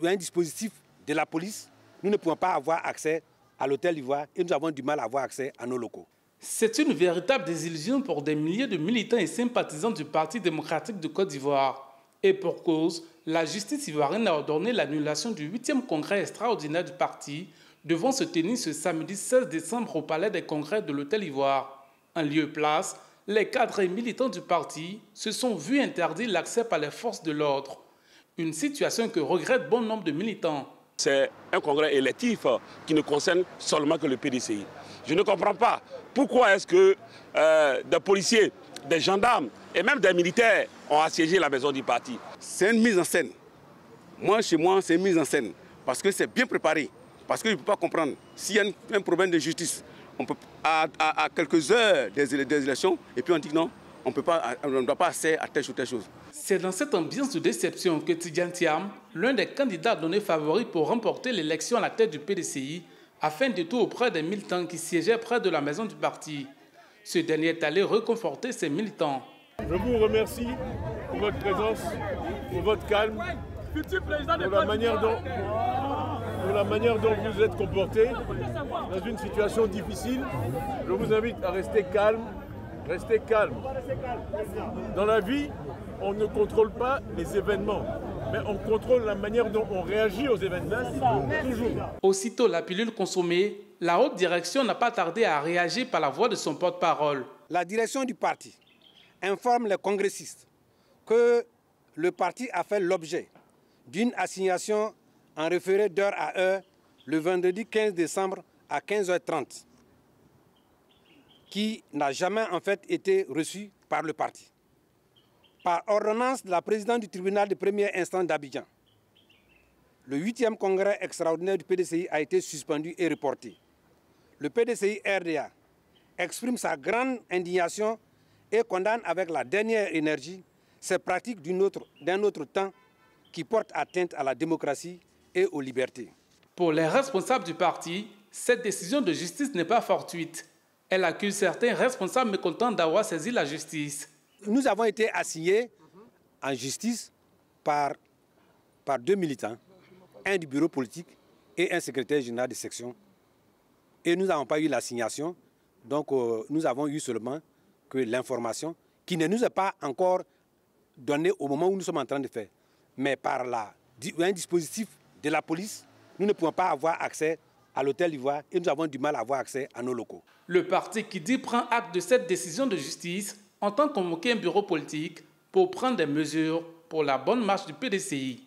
un dispositif de la police, nous ne pouvons pas avoir accès à l'hôtel d'Ivoire et nous avons du mal à avoir accès à nos locaux. C'est une véritable désillusion pour des milliers de militants et sympathisants du Parti démocratique de Côte d'Ivoire. Et pour cause, la justice ivoirienne a ordonné l'annulation du 8e congrès extraordinaire du parti, devant se tenir ce samedi 16 décembre au palais des congrès de l'hôtel Ivoire. En lieu et place, les cadres et militants du parti se sont vus interdire l'accès par les forces de l'ordre. Une situation que regrette bon nombre de militants. C'est un congrès électif qui ne concerne seulement que le PDCI. Je ne comprends pas pourquoi est-ce que des policiers, des gendarmes et même des militaires ont assiégé la maison du parti. C'est une mise en scène. Moi, chez moi, c'est une mise en scène. Parce que c'est bien préparé. Parce que je ne peux pas comprendre. S'il y a un problème de justice, on peut, à quelques heures des élections, et puis on dit non, on ne doit pas accéder à telle ou telle chose. C'est dans cette ambiance de déception que Tidjane Thiam, l'un des candidats donnés favoris pour remporter l'élection à la tête du PDCI, a fait un détour auprès des militants qui siégeaient près de la maison du parti. Ce dernier est allé réconforter ses militants. Je vous remercie pour votre présence, pour votre calme, pour la manière dont vous êtes comportés dans une situation difficile. Je vous invite à rester calme. Restez calme. Dans la vie, on ne contrôle pas les événements, mais on contrôle la manière dont on réagit aux événements, toujours. Aussitôt la pilule consommée, la haute direction n'a pas tardé à réagir par la voix de son porte-parole. La direction du parti informe les congressistes que le parti a fait l'objet d'une assignation en référé d'heure à heure le vendredi 15 décembre à 15h30. Qui n'a jamais en fait été reçu par le parti. Par ordonnance de la présidente du tribunal de première instance d'Abidjan, le 8e congrès extraordinaire du PDCI a été suspendu et reporté. Le PDCI RDA exprime sa grande indignation et condamne avec la dernière énergie ces pratiques d'un autre temps qui portent atteinte à la démocratie et aux libertés. Pour les responsables du parti, cette décision de justice n'est pas fortuite. Elle accuse certains responsables mécontents d'avoir saisi la justice. Nous avons été assignés en justice par 2 militants, un du bureau politique et un secrétaire général de section. Et nous n'avons pas eu l'assignation, donc nous avons eu seulement que l'information qui ne nous est pas encore donnée au moment où nous sommes en train de faire. Mais par un dispositif de la police, nous ne pouvons pas avoir accès à l'hôtel d'Ivoire et nous avons du mal à avoir accès à nos locaux. Le parti qui dit prend acte de cette décision de justice entend convoquer un bureau politique pour prendre des mesures pour la bonne marche du PDCI.